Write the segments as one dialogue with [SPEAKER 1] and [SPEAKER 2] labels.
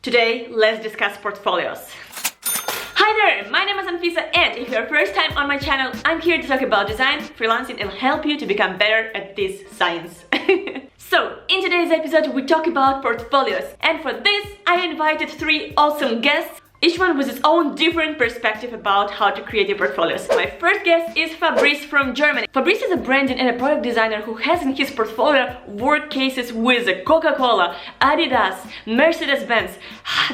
[SPEAKER 1] Today, let's discuss portfolios. Hi there, my name is Anfisa, and if you're first time on my channel, I'm here to talk about design, freelancing, and help you to become better at this science. So, in today's episode, we talk about portfolios, and for this, I invited 3 awesome guests, each one with its own different perspective about how to create your portfolios. My first guest is Fabrice from Germany. Fabrice is a branding and a product designer who has in his portfolio work cases with Coca-Cola, Adidas, Mercedes-Benz.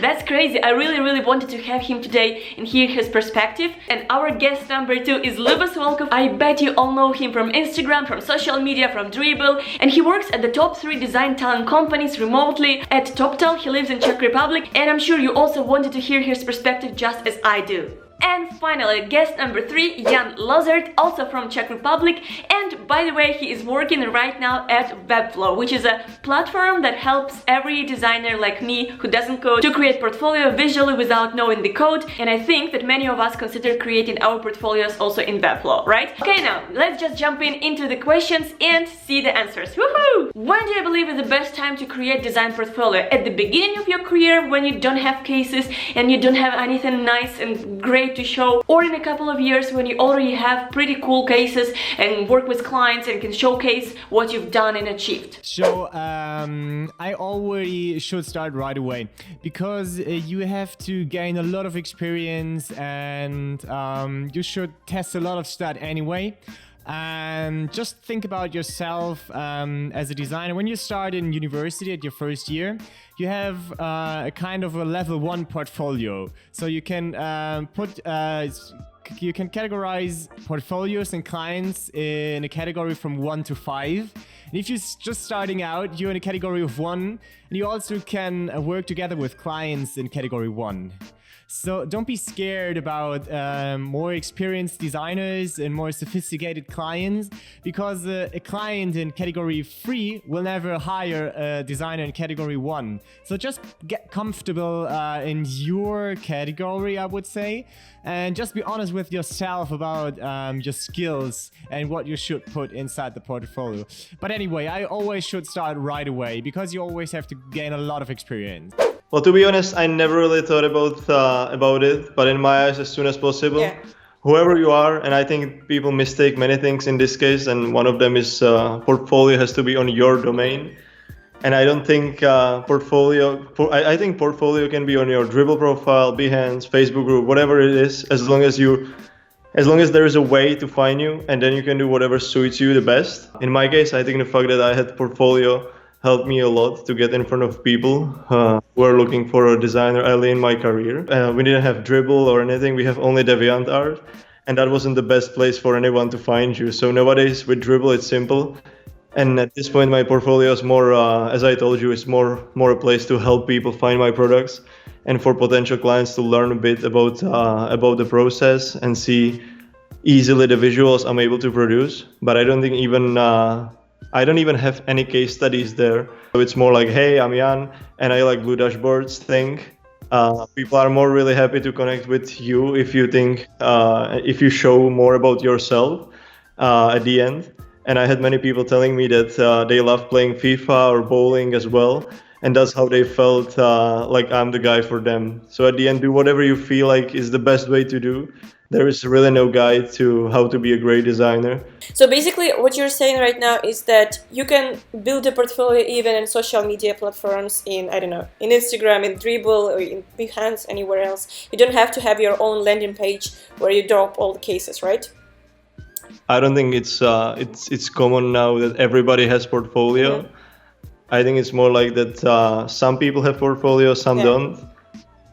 [SPEAKER 1] That's crazy. I really wanted to have him today and hear his perspective. And our guest number 2 is Lubos. I bet you all know him from Instagram, from social media, from Dribble, and he works at the top 3 design talent companies remotely at TopTal. He lives in Czech Republic, and I'm sure you also wanted to hear his perspective just as I do. And finally, guest number 3, Jan Lozert, also from Czech Republic, and by the way, he is working right now at Webflow, which is a platform that helps every designer like me who doesn't code to create portfolio visually without knowing the code, and I think that many of us consider creating our portfolios also in Webflow, right? Okay, now, let's just jump into the questions and see the answers. Woohoo! When do you believe is the best time to create design portfolio? At the beginning of your career, when you don't have cases and you don't have anything nice and great to show, or in a couple of years when you already have pretty cool cases and work with clients and can showcase what you've done and achieved?
[SPEAKER 2] So I already should start right away, because you have to gain a lot of experience, and you should test a lot of stuff anyway. And just think about yourself as a designer. When you start in university at your first year, you have a kind of a level 1 portfolio. So you can you can categorize portfolios and clients in a category from 1 to 5. And if you're just starting out, you're in a category of 1, and you also can work together with clients in category 1. So don't be scared about more experienced designers and more sophisticated clients, because a client in category 3 will never hire a designer in category 1. So just get comfortable in your category, I would say, and just be honest with yourself about your skills and what you should put inside the portfolio. But anyway, I always should start right away, because you always have to gain a lot of experience.
[SPEAKER 3] Well, to be honest, I never really thought about it, but in my eyes, as soon as possible. Yeah. Whoever you are, and I think people mistake many things in this case, and one of them is portfolio has to be on your domain. And I don't think I think portfolio can be on your Dribble profile, Behance, Facebook group, whatever it is, as long as there is a way to find you, and then you can do whatever suits you the best. In my case, I think the fact that I had portfolio helped me a lot to get in front of people who are looking for a designer early in my career. We didn't have Dribble or anything, we have only DeviantArt, and that wasn't the best place for anyone to find you. So nowadays with Dribble it's simple, and at this point my portfolio is more, as I told you, it's more a place to help people find my products, and for potential clients to learn a bit about the process and see easily the visuals I'm able to produce. But I don't even have any case studies there. So it's more like, hey, I'm Jan and I like blue dashboards thing. People are more really happy to connect with you if you show more about yourself at the end. And I had many people telling me that they love playing FIFA or bowling as well. And that's how they felt like I'm the guy for them. So at the end, do whatever you feel like is the best way to do. There is really no guide to how to be a great designer.
[SPEAKER 4] So basically what you're saying right now is that you can build a portfolio even in social media platforms, in, I don't know, in Instagram, in Dribble, or in Behance, anywhere else. You don't have to have your own landing page where you drop all the cases, right?
[SPEAKER 3] I don't think it's common now that everybody has portfolio. Mm-hmm. I think it's more like that some people have portfolio, some don't.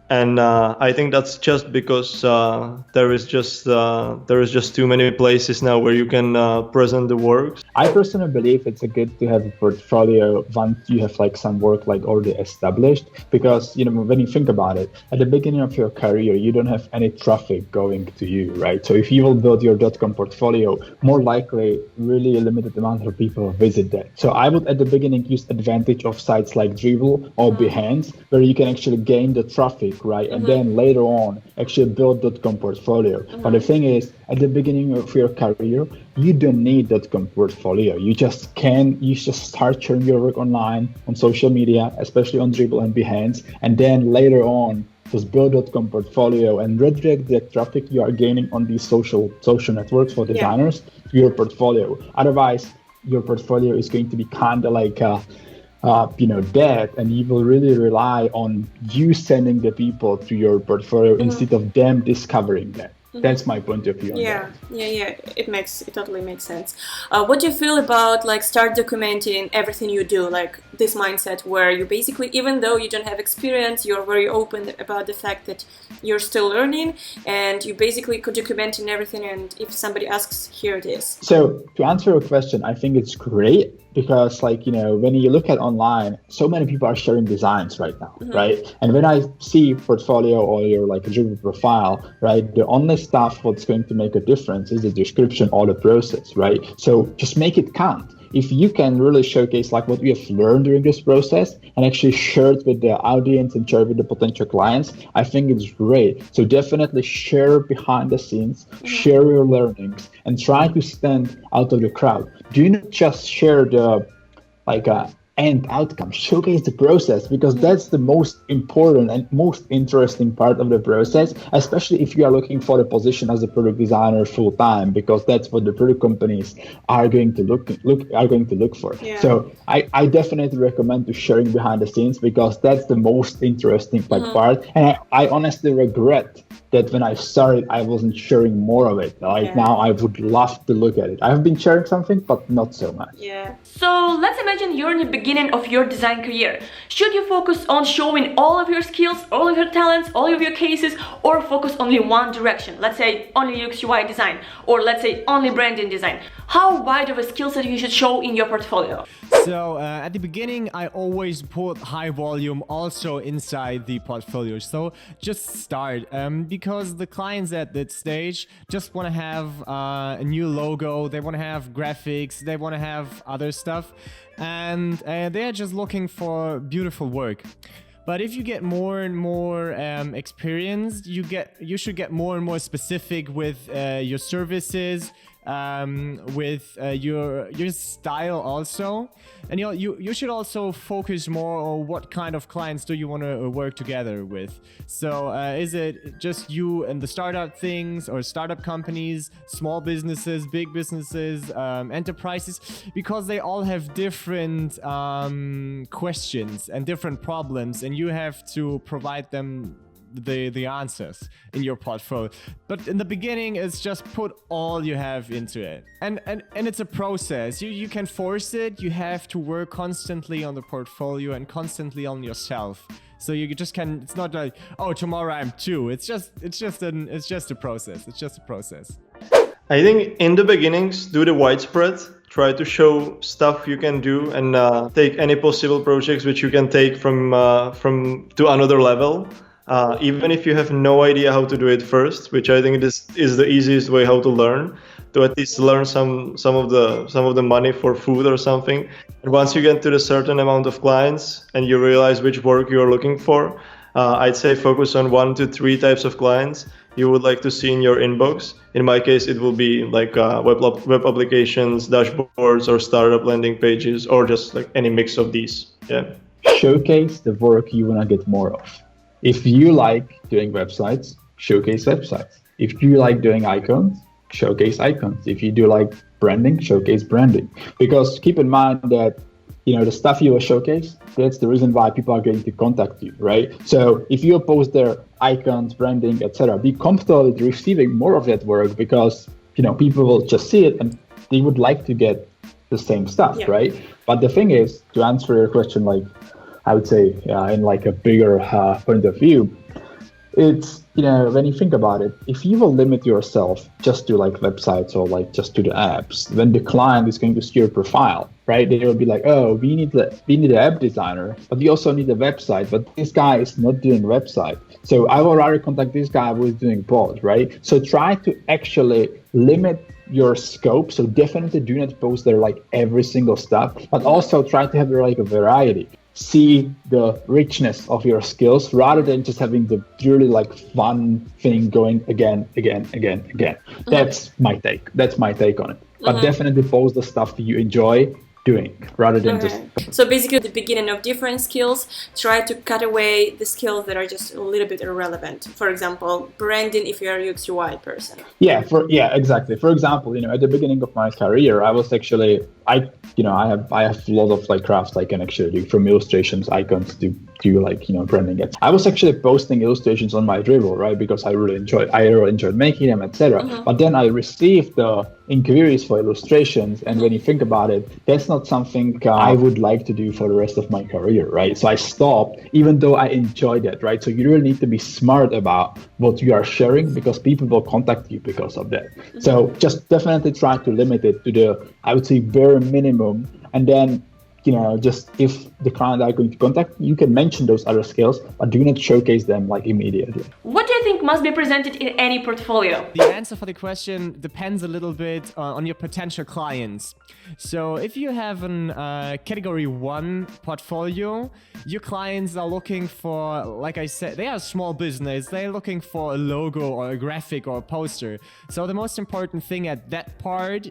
[SPEAKER 3] And I think that's just because there is just too many places now where you can present the works.
[SPEAKER 5] I personally believe it's good to have a portfolio once you have like some work like already established, because when you think about it, at the beginning of your career you don't have any traffic going to you, right? So if you will build your .com portfolio, more likely really a limited amount of people visit that. So I would at the beginning use advantage of sites like Dribble or Behance, where you can actually gain the traffic traffic, right? And then later on actually build .com portfolio. But the thing is, at the beginning of your career, you don't need .com portfolio. You just start sharing your work online, on social media, especially on Dribble and Behance, and then later on just build .com portfolio and redirect the traffic you are gaining on these social networks for designers to your portfolio. Otherwise, your portfolio is going to be kind of like dead, and you will really rely on you sending the people to your portfolio instead of them discovering that. That's my point of view on that.
[SPEAKER 4] It totally makes sense. What do you feel about like start documenting everything you do, like this mindset where you basically, even though you don't have experience, you're very open about the fact that you're still learning, and you basically could documenting everything, and if somebody asks, here it is.
[SPEAKER 5] So to answer your question, I think it's great because when you look at online, so many people are sharing designs right now, right? And when I see portfolio or your like a Dribble profile, right, the only stuff what's going to make a difference is the description or the process, right? So just make it count. If you can really showcase like what we have learned during this process and actually share it with the audience and share it with the potential clients, I think it's great. So definitely share behind the scenes, share your learnings, and try to stand out of the crowd. Do not just share the end outcome, showcase the process, because that's the most important and most interesting part of the process, especially if you are looking for a position as a product designer full time, because that's what the product companies are going to look for. So I definitely recommend to sharing behind the scenes, because that's the most interesting part. And I honestly regret that when I started, I wasn't sharing more of it. Now I would love to look at it. I've been sharing something, but not so much.
[SPEAKER 1] So let's imagine you're in the beginning of your design career. Should you focus on showing all of your skills, all of your talents, all of your cases, or focus only one direction? Let's say only UX UI design, or let's say only branding design. How wide of a skill set you should show in your portfolio?
[SPEAKER 2] So at the beginning, I always put high volume also inside the portfolio. So just start because the clients at that stage just want to have a new logo. They want to have graphics. They want to have other stuff. And they're just looking for beautiful work. But if you get more and more experienced, you should get more and more specific with your services, with your style also. And you should also focus more on what kind of clients do you want to work together with. So is it just you and the startup things, or startup companies, small businesses, big businesses, enterprises? Because they all have different questions and different problems, and you have to provide them the answers in your portfolio. But in the beginning, it's just put all you have into it, and it's a process. You can force it. You have to work constantly on the portfolio and constantly on yourself. So you just can. It's not like, oh, tomorrow I'm two. It's just a process. It's just a process.
[SPEAKER 3] I think in the beginnings, do the widespread. Try to show stuff you can do, and take any possible projects which you can take from to another level. Even if you have no idea how to do it first, which I think this is the easiest way how to learn, to at least learn some of the money for food or something. And once you get to a certain amount of clients and you realize which work you're looking for, I'd say focus on 1 to 3 types of clients you would like to see in your inbox. In my case, it will be like web applications, dashboards, or startup landing pages, or just like any mix of these.
[SPEAKER 5] Showcase the work you want to get more of. If you like doing websites, showcase websites. If you like doing icons, showcase icons. If you do like branding, showcase branding. Because keep in mind that the stuff you will showcase, that's the reason why people are going to contact you, right? So if you post their icons, branding, etc., be comfortable with receiving more of that work, because people will just see it and they would like to get the same stuff, right? But the thing is, to answer your question, like I would say in like a bigger point of view, it's, when you think about it, if you will limit yourself just to like websites or like just to the apps, then the client is going to see your profile, right? They will be like, oh, we need an app designer, but we also need a website, but this guy is not doing website. So I will rather contact this guy who is doing both, right? So try to actually limit your scope. So definitely do not post there like every single stuff, but also try to have like a variety. see the richness of your skills rather than just having the really like fun thing going again. That's my take. That's my take on it. But definitely post the stuff that you enjoy doing rather than just.
[SPEAKER 4] So basically, at the beginning of different skills, try to cut away the skills that are just a little bit irrelevant. For example, branding if you're a UX UI person.
[SPEAKER 5] Yeah, exactly. For example, at the beginning of my career, I was actually I have a lot of like crafts I can actually do, from illustrations, icons to like branding it. I was actually posting illustrations on my Dribble, right? Because I really enjoyed making them, etc. But then I received the inquiries for illustrations, and when you think about it, that's not something I would like to do for the rest of my career, right? So I stopped, even though I enjoyed it, right? So you really need to be smart about what you are sharing, because people will contact you because of that. So just definitely try to limit it to the, I would say, bare minimum, and then just if the client are going to contact you, can mention those other skills, but do not showcase them like immediately.
[SPEAKER 1] What do you think must be presented in any portfolio?
[SPEAKER 2] The answer for the question depends a little bit on your potential clients. So if you have an category 1 portfolio, your clients are looking for, like I said, they are a small business. They're looking for a logo or a graphic or a poster. So the most important thing at that part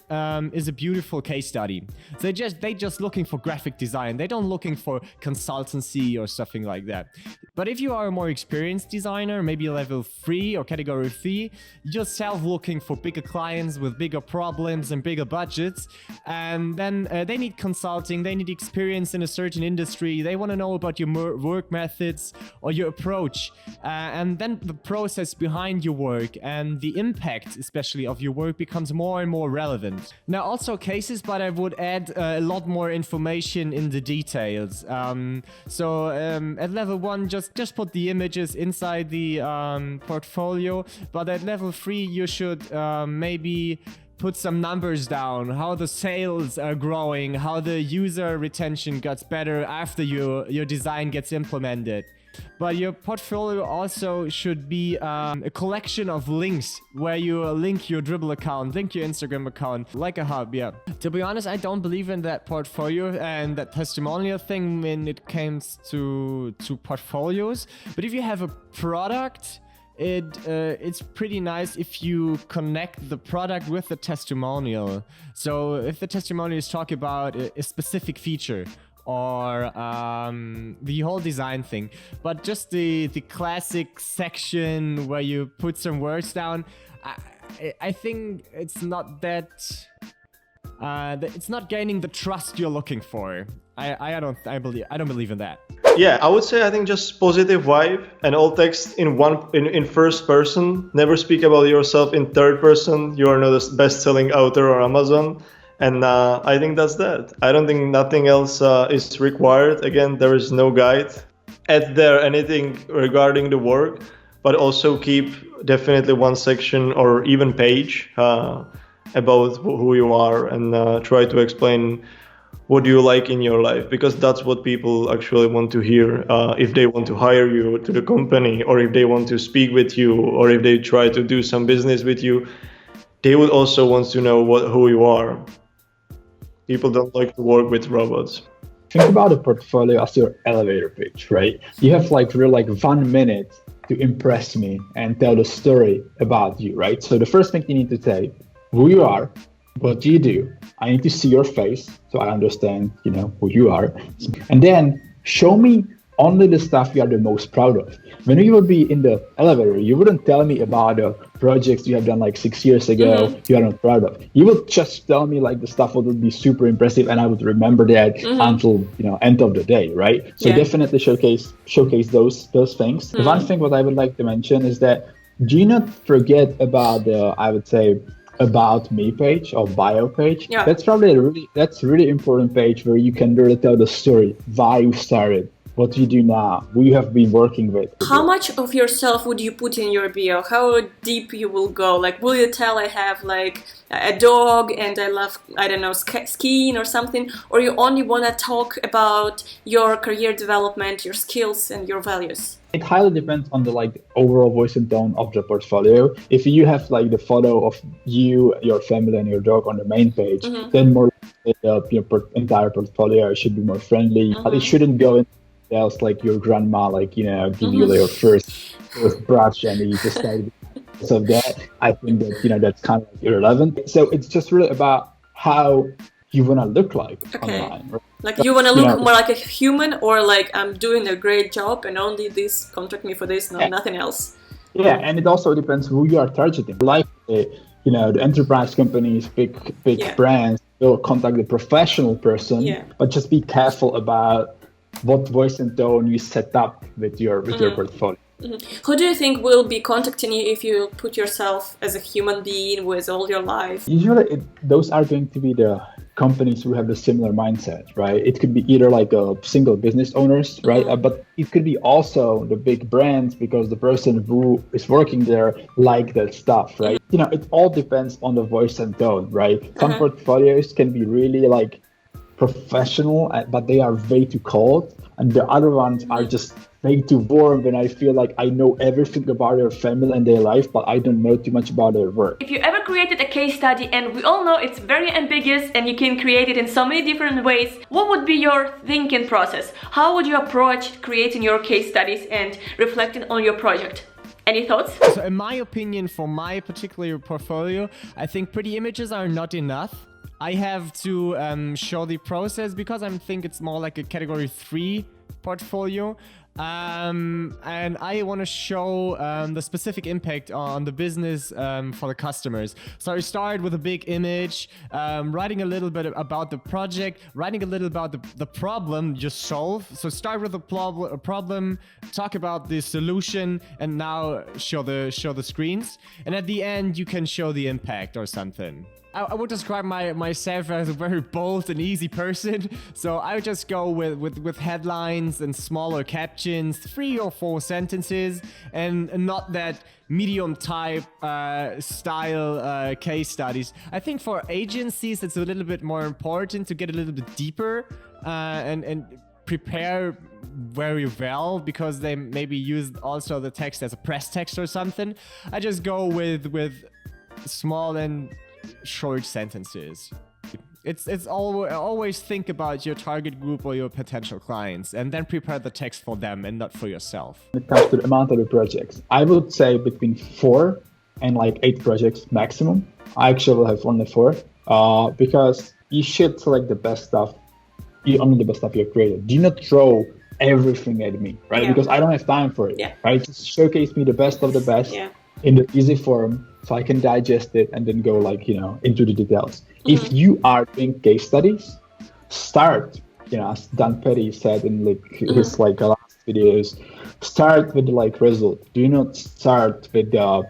[SPEAKER 2] is a beautiful case study. So they just looking for graphic design. They don't looking for consultancy or something like that. But if you are a more experienced designer, maybe level 3 or category 3, you're yourself looking for bigger clients with bigger problems and bigger budgets, and then they need consulting, they need experience in a certain industry, they want to know about your work methods or your approach, and then the process behind your work and the impact especially of your work becomes more and more relevant. Now also cases, but I would add a lot more information in the details. So at level 1, just put the images inside the portfolio, but at level 3 you should maybe put some numbers down, how the sales are growing, how the user retention gets better after your design gets implemented. But your portfolio also should be a collection of links where you link your Dribble account, link your Instagram account, like a hub, yeah. To be honest, I don't believe in that portfolio and that testimonial thing when it comes to portfolios. But if you have a product, it's pretty nice if you connect the product with the testimonial. So if the testimonial is talking about a specific feature, or the whole design thing, but just the classic section where you put some words down, I think it's not that it's not gaining the trust you're looking for. I don't believe in that.
[SPEAKER 3] Yeah, I would say I think just positive vibe and all text in first person. Never speak about yourself in third person. You are not a best-selling author or Amazon. And I think that's that. I don't think nothing else is required. Again, there is no guide. Add there anything regarding the work, but also keep definitely one section or even page about who you are, and try to explain what you like in your life, because that's what people actually want to hear if they want to hire you to the company, or if they want to speak with you, or if they try to do some business with you. They would also want to know who you are. People don't like to work with robots.
[SPEAKER 5] Think about a portfolio as your elevator pitch, right? You have like 1 minute to impress me and tell the story about you, right? So the first thing you need to say, who you are, what do you do? I need to see your face so I understand, who you are. And then show me only the stuff you are the most proud of. When you would be in the elevator, you wouldn't tell me about the projects you have done like 6 years ago you are not proud of. You would just tell me like the stuff that would be super impressive, and I would remember that until end of the day, right? So definitely showcase those things. The one thing what I would like to mention is that do not forget about the, I would say, about me page or bio page. That's probably a really important page where you can really tell the story, why you started, what you do now, who you have been working with.
[SPEAKER 4] How much of yourself would you put in your bio? How deep you will go? Like, will you tell I have like a dog and I love, I don't know, skiing or something? Or you only want to talk about your career development, your skills and your values?
[SPEAKER 5] It highly depends on the overall voice and tone of the portfolio. If you have the photo of you, your family, and your dog on the main page, then more the entire portfolio should be more friendly, but it shouldn't go in else like your grandma, like, give you your first brush and you just started. So that, I think that, that's kind of irrelevant. So it's just really about how you want to look like online. Right?
[SPEAKER 4] Like you want to look more like a human, or like I'm doing a great job and only this, contact me for this, nothing else.
[SPEAKER 5] Yeah, and it also depends who you are targeting. Like, the enterprise companies, big brands will contact the professional person, but just be careful about what voice and tone you set up with your portfolio.
[SPEAKER 4] Who do you think will be contacting you if you put yourself as a human being with all your life?
[SPEAKER 5] Usually, those are going to be the companies who have a similar mindset, right? It could be either like a single business owners, right? But it could be also the big brands, because the person who is working there like that stuff, right? It all depends on the voice and tone, right? Some portfolios can be really like professional, but they are way too cold, and the other ones are just way too warm, and I feel like I know everything about their family and their life, but I don't know too much about their work.
[SPEAKER 1] If you ever created a case study, and we all know it's very ambiguous and you can create it in so many different ways, what would be your thinking process? How would you approach creating your case studies and reflecting on your project? Any thoughts?
[SPEAKER 2] So in my opinion, for my particular portfolio, I think pretty images are not enough. I have to show the process, because I think it's more like a category 3 portfolio. And I want to show the specific impact on the business for the customers. So I start with a big image, writing a little bit about the project, writing a little about the problem you solve. So start with a problem, talk about the solution, and now show the screens. And at the end, you can show the impact or something. I would describe myself as a very bold and easy person. So I would just go with headlines and smaller captions, 3 or 4 sentences, and not that medium type style case studies. I think for agencies, it's a little bit more important to get a little bit deeper and prepare very well, because they maybe use also the text as a press text or something. I just go with small and short sentences. It's always think about your target group or your potential clients, and then prepare the text for them and not for yourself.
[SPEAKER 5] When it comes to the amount of the projects, I would say between 4 and like 8 projects maximum. I actually will have only 4, because you should select the best stuff. Only the best stuff you created. Do not throw everything at me, right? Because I don't have time for it, right? Just showcase me the best of the best in the easy form, so I can digest it and then go like, into the details. If you are doing case studies, start, as Dan Petty said in his last videos, start with the result. Do not start with the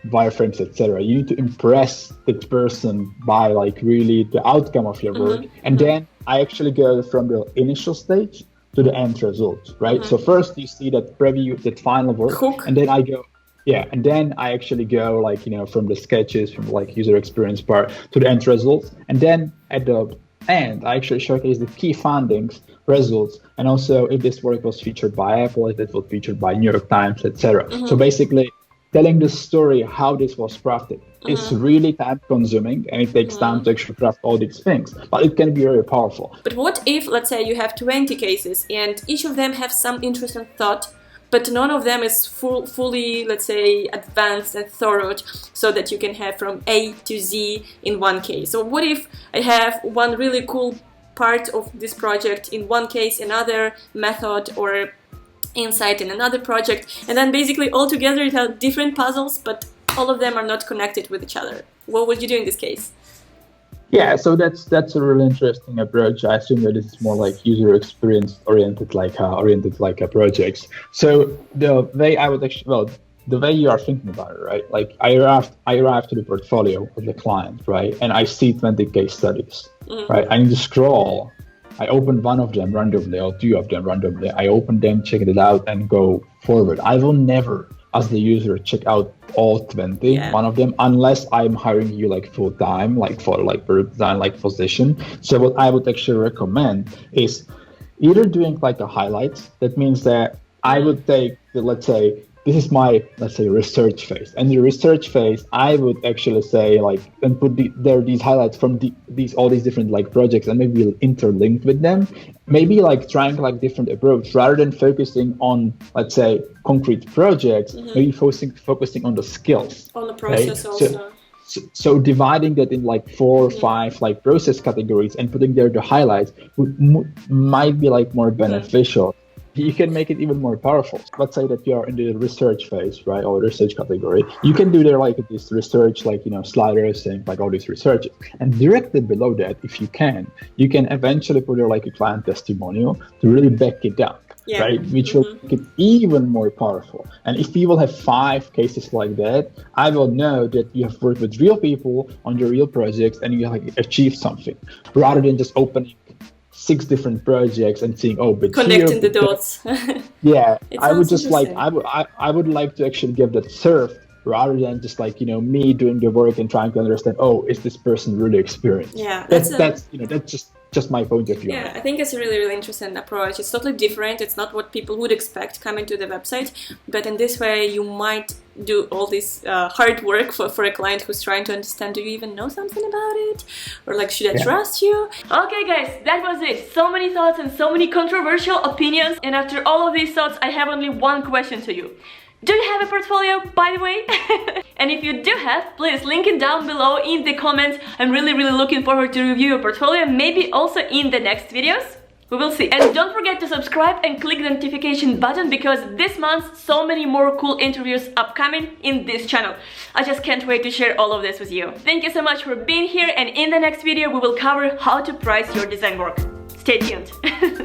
[SPEAKER 5] wireframes, etc. You need to impress that person by really the outcome of your work. And then I actually go from the initial stage to the end result, right? So first you see that preview, that final work, and then I go, and then I actually go from the sketches, from user experience part to the end results. And then at the end, I actually showcase the key findings, results, and also if this work was featured by Apple, if it was featured by New York Times, etc. So basically telling the story how this was crafted. It's really time consuming, and it takes time to actually craft all these things, but it can be very powerful.
[SPEAKER 4] But what if, let's say, you have 20 cases and each of them have some interesting thought, but none of them is fully, let's say, advanced and thorough, so that you can have from A to Z in one case? So what if I have one really cool part of this project in one case, another method or insight in another project, and then basically all together it has different puzzles, but all of them are not connected with each other? What would you do in this case?
[SPEAKER 5] Yeah, so that's a really interesting approach. I assume that this is more user experience oriented, projects. So the way I would actually, the way you are thinking about it, right? I arrive to the portfolio of the client, right? And I see 20 case studies, right? I need to scroll. I open one of them randomly or 2 of them randomly. I open them, check it out, and go forward. I will never, as the user, check out all 20, one of them, unless I'm hiring you full time, for product design position. So what I would actually recommend is either doing a highlights. That means that I would take let's say this is my, let's say, research phase. And the research phase, I would actually say like, and put there these highlights from all these different like projects, and maybe we'll interlink with them. Maybe like trying like different approach rather than focusing on, let's say, concrete projects, maybe focusing on the skills.
[SPEAKER 4] On the process
[SPEAKER 5] right?
[SPEAKER 4] also.
[SPEAKER 5] So dividing that in like 4 or 5 like process categories and putting there the highlights might be like more beneficial. You can make it even more powerful. Let's say that you are in the research phase, right, or research category. You can do there like this research, like, sliders saying like all these researches. And directly below that, if you can eventually put there like a client testimonial to really back it up. Yeah. Right, which will make it even more powerful. And if you will have 5 cases like that, I will know that you have worked with real people on your real projects and you like achieved something, rather than just opening 6 different projects and seeing, but
[SPEAKER 4] connecting the dots.
[SPEAKER 5] Yeah, I would just like I would like to actually give that serve, rather than just like me doing the work and trying to understand, is this person really experienced?
[SPEAKER 4] Yeah,
[SPEAKER 5] that's just my point of view.
[SPEAKER 4] Yeah, I think it's a really, really interesting approach. It's totally different. It's not what people would expect coming to the website, but in this way you might do all this hard work for a client who's trying to understand, do you even know something about it? Or like, should I trust you? Okay guys, that was it. So many thoughts and so many controversial opinions, and after all of these thoughts I have only one question to you. Do you have a portfolio, by the way? And if you do have, please link it down below in the comments. I'm really looking forward to review your portfolio, maybe also in the next videos. We will see. And don't forget to subscribe and click the notification button, because this month so many more cool interviews upcoming in this channel. I just can't wait to share all of this with you. Thank you so much for being here, and in the next video we will cover how to price your design work. Stay tuned.